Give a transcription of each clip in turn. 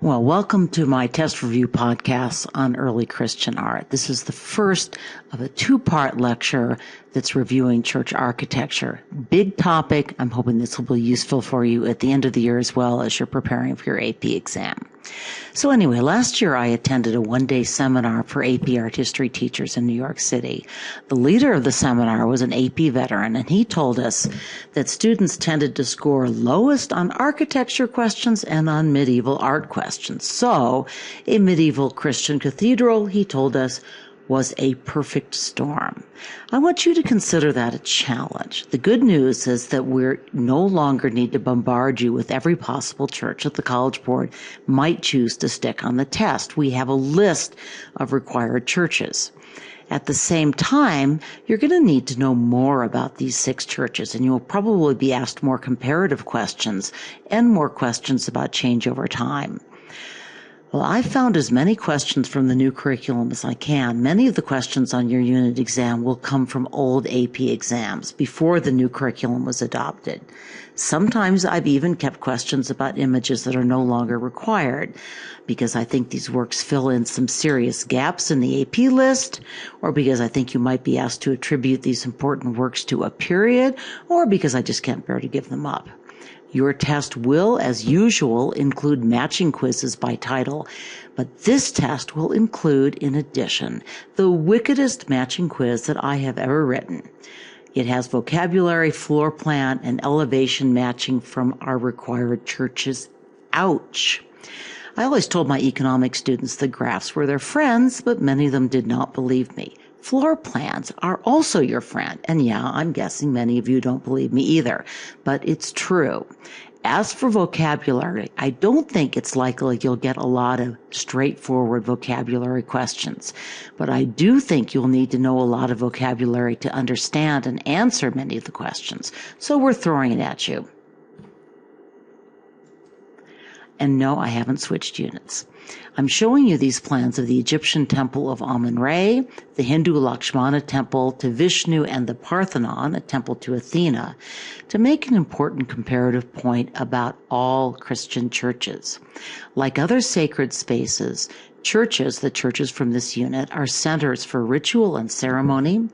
Well, welcome to my test review podcast on early Christian art. This is the first of a two-part lecture that's reviewing church architecture. Big topic. I'm hoping this will be useful for you at the end of the year as well as you're preparing for your AP exam. So anyway, last year I attended a one-day seminar for AP art history teachers in New York City. The leader of the seminar was an AP veteran, and he told us that students tended to score lowest on architecture questions and on medieval art questions. So a medieval Christian cathedral, he told us, was a perfect storm. I want you to consider that a challenge. The good news is that we no longer need to bombard you with every possible church that the College Board might choose to stick on the test. We have a list of required churches. At the same time, you're going to need to know more about these 6 churches, and you'll probably be asked more comparative questions and more questions about change over time. Well, I found as many questions from the new curriculum as I can. Many of the questions on your unit exam will come from old AP exams before the new curriculum was adopted. Sometimes I've even kept questions about images that are no longer required because I think these works fill in some serious gaps in the AP list, or because I think you might be asked to attribute these important works to a period, or because I just can't bear to give them up. Your test will, as usual, include matching quizzes by title, but this test will include, in addition, the wickedest matching quiz that I have ever written. It has vocabulary, floor plan, and elevation matching from our required churches. Ouch! I always told my economics students that graphs were their friends, but many of them did not believe me. Floor plans are also your friend. And yeah, I'm guessing many of you don't believe me either, but it's true. As for vocabulary, I don't think it's likely you'll get a lot of straightforward vocabulary questions, but I do think you'll need to know a lot of vocabulary to understand and answer many of the questions. So we're throwing it at you. And no, I haven't switched units. I'm showing you these plans of the Egyptian temple of Amun-Re, the Hindu Lakshmana temple to Vishnu, and the Parthenon, a temple to Athena, to make an important comparative point about all Christian churches. Like other sacred spaces, churches, the churches from this unit, are centers for ritual and ceremony.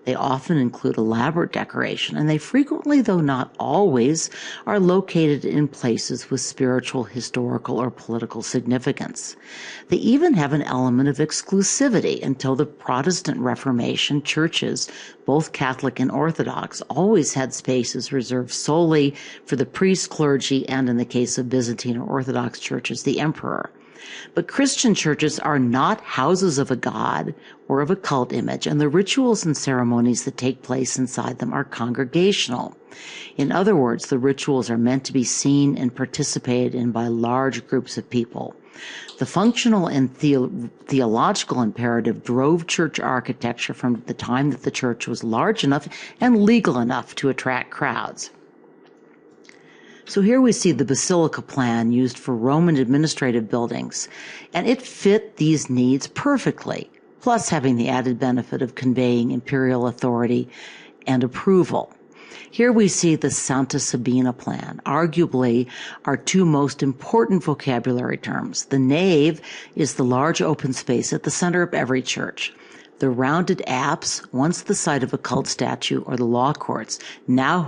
They often include elaborate decoration, and they frequently, though not always, are located in places with spiritual, historical, or political significance. They even have an element of exclusivity. Until the Protestant Reformation, churches, both Catholic and Orthodox, always had spaces reserved solely for the priest, clergy, and in the case of Byzantine or Orthodox churches, the emperor. But Christian churches are not houses of a god or of a cult image, and the rituals and ceremonies that take place inside them are congregational. In other words, the rituals are meant to be seen and participated in by large groups of people. The functional and theological imperative drove church architecture from the time that the church was large enough and legal enough to attract crowds. So here we see the basilica plan used for Roman administrative buildings, and it fit these needs perfectly, plus having the added benefit of conveying imperial authority and approval. Here we see the Santa Sabina plan, arguably our 2 most important vocabulary terms. The nave is the large open space at the center of every church. The rounded apse, once the site of a cult statue or the law courts, now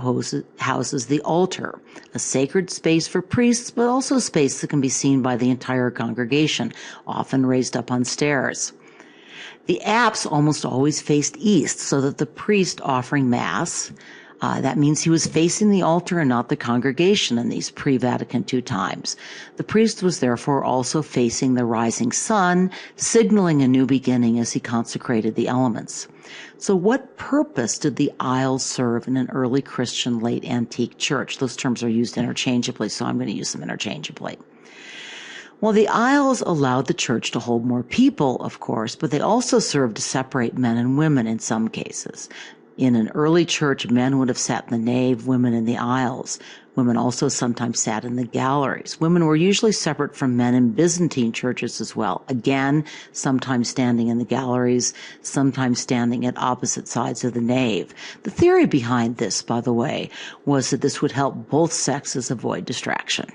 houses the altar, a sacred space for priests, but also space that can be seen by the entire congregation, often raised up on stairs. The apse almost always faced east, so that the priest offering Mass, that means he was facing the altar and not the congregation in these pre-Vatican II times. The priest was therefore also facing the rising sun, signaling a new beginning as he consecrated the elements. So what purpose did the aisles serve in an early Christian late antique church? Those terms are used interchangeably, so I'm going to use them interchangeably. Well, the aisles allowed the church to hold more people, of course, but they also served to separate men and women in some cases. In an early church, men would have sat in the nave, women in the aisles. Women also sometimes sat in the galleries. Women were usually separate from men in Byzantine churches as well. Again, sometimes standing in the galleries, sometimes standing at opposite sides of the nave. The theory behind this, by the way, was that this would help both sexes avoid distraction.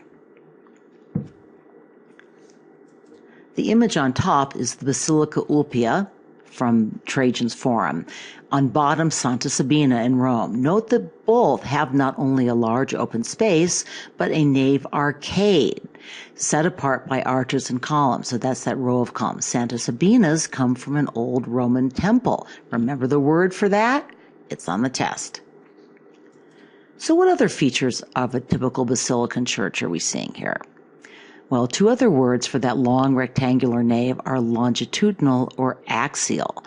The image on top is the Basilica Ulpia from Trajan's Forum. On bottom, Santa Sabina in Rome. Note that both have not only a large open space, but a nave arcade set apart by arches and columns. So that's that row of columns. Santa Sabina's come from an old Roman temple. Remember the word for that? It's on the test. So what other features of a typical basilican church are we seeing here? Well, two other words for that long rectangular nave are longitudinal or axial.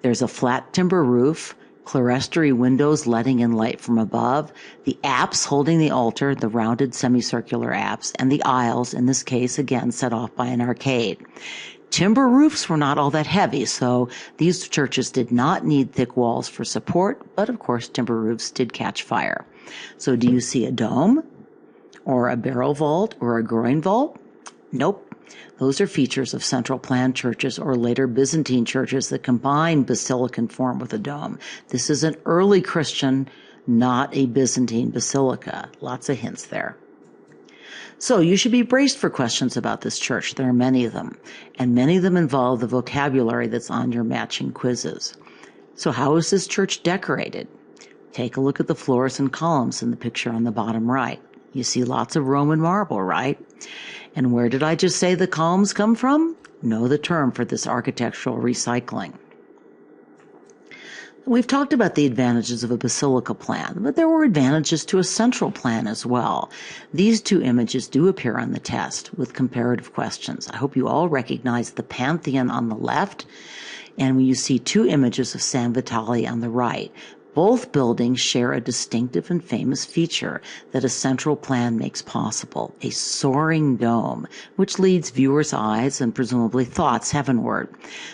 There's a flat timber roof, clerestory windows letting in light from above, the apse holding the altar, the rounded semicircular apse, and the aisles, in this case, again, set off by an arcade. Timber roofs were not all that heavy, so these churches did not need thick walls for support, but of course, timber roofs did catch fire. So do you see a dome? Or a barrel vault, or a groin vault? Nope. Those are features of central plan churches or later Byzantine churches that combine basilican form with a dome. This is an early Christian, not a Byzantine basilica. Lots of hints there. So you should be braced for questions about this church. There are many of them, and many of them involve the vocabulary that's on your matching quizzes. So how is this church decorated? Take a look at the floors and columns in the picture on the bottom right. You see lots of Roman marble, right? And where did I just say the columns come from? Know the term for this architectural recycling. We've talked about the advantages of a basilica plan, but there were advantages to a central plan as well. These two images do appear on the test with comparative questions. I hope you all recognize the Pantheon on the left, and you see two images of San Vitale on the right. Both buildings share a distinctive and famous feature that a central plan makes possible, a soaring dome, which leads viewers' eyes and presumably thoughts heavenward.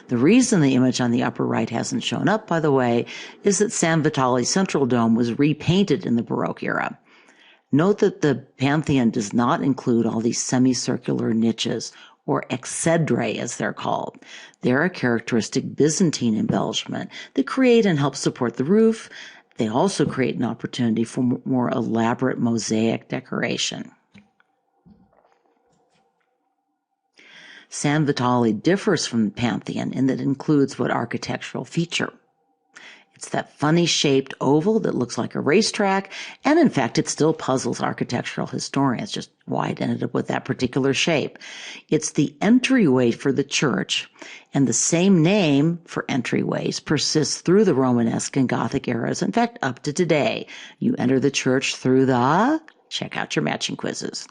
The reason the image on the upper right hasn't shown up, by the way, is that San Vitale's central dome was repainted in the Baroque era. Note that the Pantheon does not include all these semicircular niches, or exedrae as they're called. They're a characteristic Byzantine embellishment that create and help support the roof. They also create an opportunity for more elaborate mosaic decoration. San Vitale differs from the Pantheon in that it includes what architectural feature? It's that funny shaped oval that looks like a racetrack, and in fact, it still puzzles architectural historians just why it ended up with that particular shape. It's the entryway for the church, and the same name for entryways persists through the Romanesque and Gothic eras, in fact, up to today. You enter the church through the, check out your matching quizzes.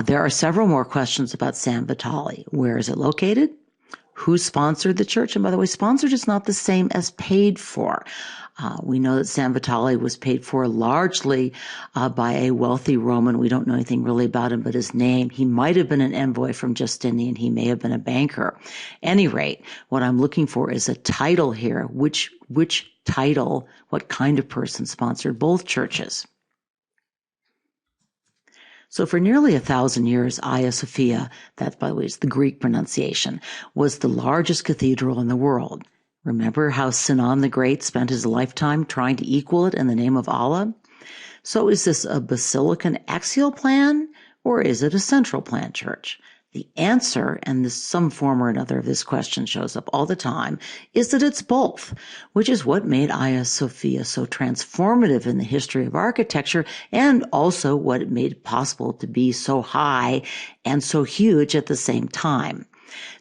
There are several more questions about San Vitale. Where is it located? Who sponsored the church? And by the way, sponsored is not the same as paid for. We know that San Vitale was paid for largely by a wealthy Roman. We don't know anything really about him but his name. He might have been an envoy from Justinian. He may have been a banker. Any rate, what I'm looking for is a title here. Which title, what kind of person sponsored both churches? So for nearly 1,000 years, Hagia Sophia, that by the way is the Greek pronunciation, was the largest cathedral in the world. Remember how Sinan the Great spent his lifetime trying to equal it in the name of Allah? So is this a basilican axial plan, or is it a central plan church? The answer, and some form or another of this question shows up all the time, is that it's both, which is what made Hagia Sophia so transformative in the history of architecture, and also what it made it possible to be so high and so huge at the same time.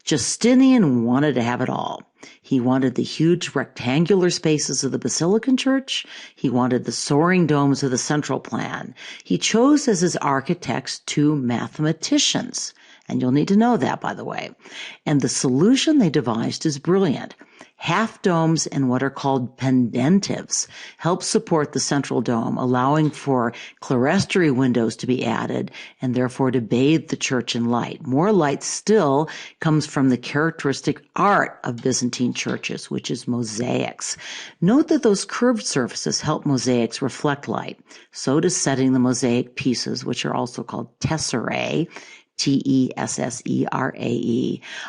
Justinian wanted to have it all. He wanted the huge rectangular spaces of the Basilican Church. He wanted the soaring domes of the central plan. He chose as his architects two mathematicians. And you'll need to know that, by the way. And the solution they devised is brilliant. Half domes and what are called pendentives help support the central dome, allowing for clerestory windows to be added and therefore to bathe the church in light. More light still comes from the characteristic art of Byzantine churches, which is mosaics. Note that those curved surfaces help mosaics reflect light. So does setting the mosaic pieces, which are also called tesserae, Tesserae,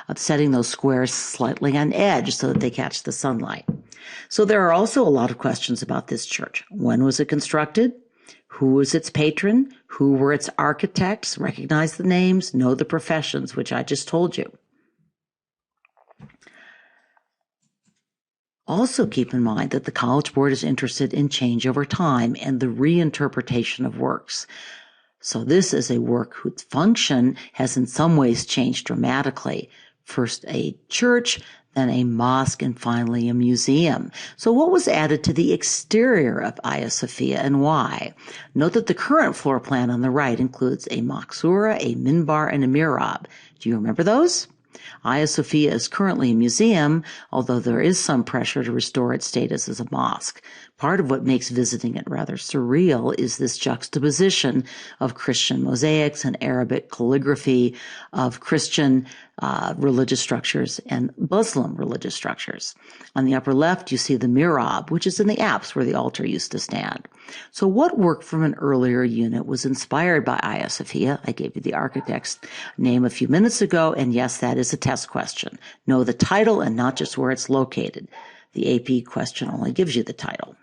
of setting those squares slightly on edge so that they catch the sunlight. So there are also a lot of questions about this church. When was it constructed? Who was its patron? Who were its architects? Recognize the names, know the professions, which I just told you. Also keep in mind that the College Board is interested in change over time and the reinterpretation of works. So this is a work whose function has in some ways changed dramatically. First a church, then a mosque, and finally a museum. So what was added to the exterior of Hagia Sophia and why? Note that the current floor plan on the right includes a maksura, a minbar, and a mihrab. Do you remember those? Hagia Sophia is currently a museum, although there is some pressure to restore its status as a mosque. Part of what makes visiting it rather surreal is this juxtaposition of Christian mosaics and Arabic calligraphy, of Christian religious structures and Muslim religious structures. On the upper left, you see the mihrab, which is in the apse where the altar used to stand. So what work from an earlier unit was inspired by Hagia Sophia? I gave you the architect's name a few minutes ago, and yes, that is a test question. Know the title and not just where it's located. The AP question only gives you the title.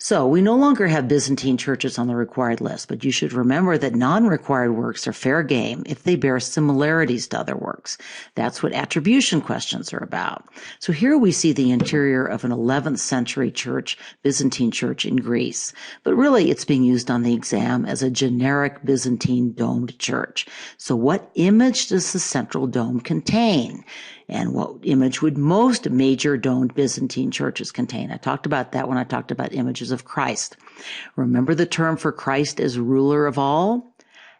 So we no longer have Byzantine churches on the required list, but you should remember that non-required works are fair game if they bear similarities to other works. That's what attribution questions are about. So here we see the interior of an 11th century church, Byzantine church in Greece. But really it's being used on the exam as a generic Byzantine domed church. So what image does the central dome contain? And what image would most major domed Byzantine churches contain? I talked about that when I talked about images of Christ. Remember the term for Christ as ruler of all?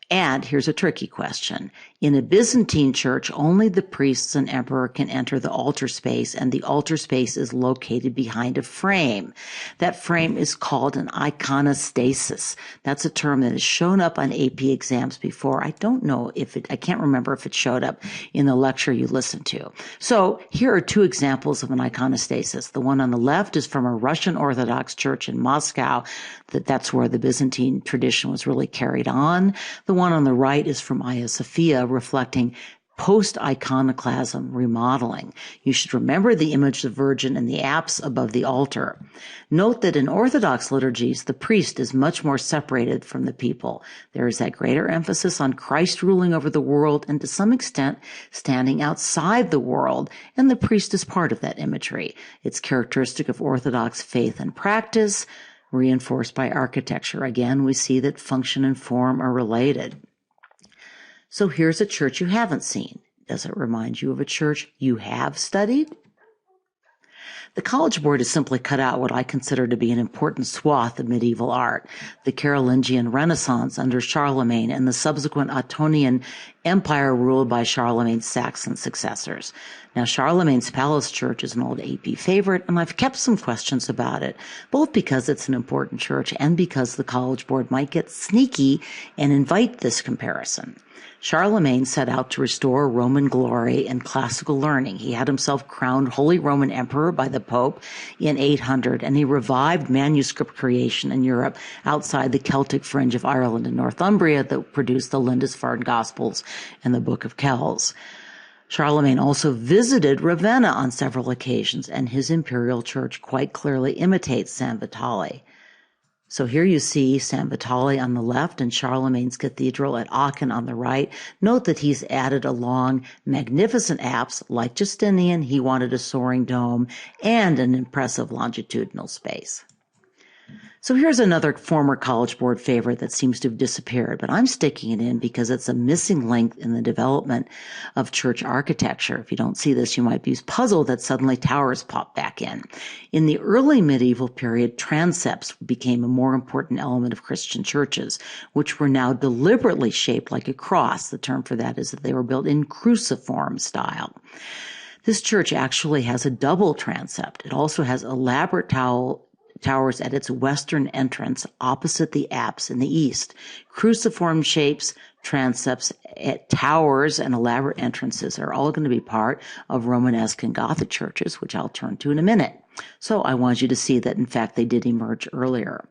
And here's a tricky question. In a Byzantine church, only the priests and emperor can enter the altar space, and the altar space is located behind a frame. That frame is called an iconostasis. That's a term that has shown up on AP exams before. I can't remember if it showed up in the lecture you listened to. So here are two examples of an iconostasis. The one on the left is from a Russian Orthodox church in Moscow. That's where the Byzantine tradition was really carried on. The one on the right is from Hagia Sophia, reflecting post-iconoclasm remodeling. You should remember the image of the Virgin in the apse above the altar. Note that in Orthodox liturgies, the priest is much more separated from the people. There is that greater emphasis on Christ ruling over the world and to some extent standing outside the world, and the priest is part of that imagery. It's characteristic of Orthodox faith and practice, reinforced by architecture. Again, we see that function and form are related. So here's a church you haven't seen. Does it remind you of a church you have studied? The College Board has simply cut out what I consider to be an important swath of medieval art, the Carolingian Renaissance under Charlemagne and the subsequent Ottonian Empire ruled by Charlemagne's Saxon successors. Now, Charlemagne's Palace Church is an old AP favorite, and I've kept some questions about it, both because it's an important church and because the College Board might get sneaky and invite this comparison. Charlemagne set out to restore Roman glory and classical learning. He had himself crowned Holy Roman Emperor by the Pope in 800, and he revived manuscript creation in Europe outside the Celtic fringe of Ireland and Northumbria that produced the Lindisfarne Gospels and the Book of Kells. Charlemagne also visited Ravenna on several occasions, and his imperial church quite clearly imitates San Vitale. So here you see San Vitale on the left and Charlemagne's cathedral at Aachen on the right. Note that he's added a long, magnificent apse. Like Justinian, he wanted a soaring dome and an impressive longitudinal space. So here's another former College Board favorite that seems to have disappeared, but I'm sticking it in because it's a missing link in the development of church architecture. If you don't see this, you might be puzzled that suddenly towers pop back in. In the early medieval period, transepts became a more important element of Christian churches, which were now deliberately shaped like a cross. The term for that is that they were built in cruciform style. This church actually has a double transept. It also has elaborate towers at its western entrance opposite the apse in the east. Cruciform shapes, transepts, towers, and elaborate entrances are all going to be part of Romanesque and Gothic churches, which I'll turn to in a minute. So I want you to see that, in fact, they did emerge earlier.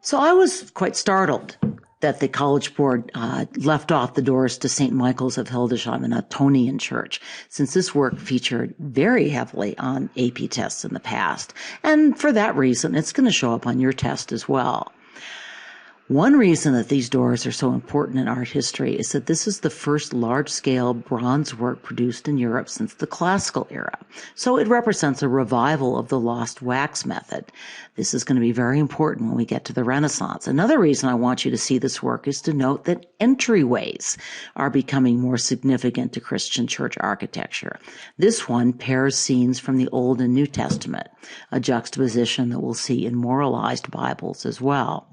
So I was quite startled that the College Board left off the doors to St. Michael's of Hildesheim, an Ottonian church, since this work featured very heavily on AP tests in the past. And for that reason, it's going to show up on your test as well. One reason that these doors are so important in art history is that this is the first large-scale bronze work produced in Europe since the Classical era. So it represents a revival of the lost wax method. This is going to be very important when we get to the Renaissance. Another reason I want you to see this work is to note that entryways are becoming more significant to Christian church architecture. This one pairs scenes from the Old and New Testament, a juxtaposition that we'll see in moralized Bibles as well.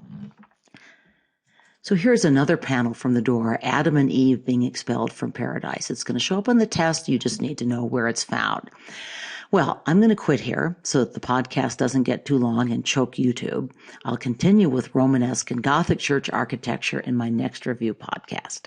So here's another panel from the door, Adam and Eve being expelled from paradise. It's going to show up on the test. You just need to know where it's found. Well, I'm going to quit here so that the podcast doesn't get too long and choke YouTube. I'll continue with Romanesque and Gothic church architecture in my next review podcast.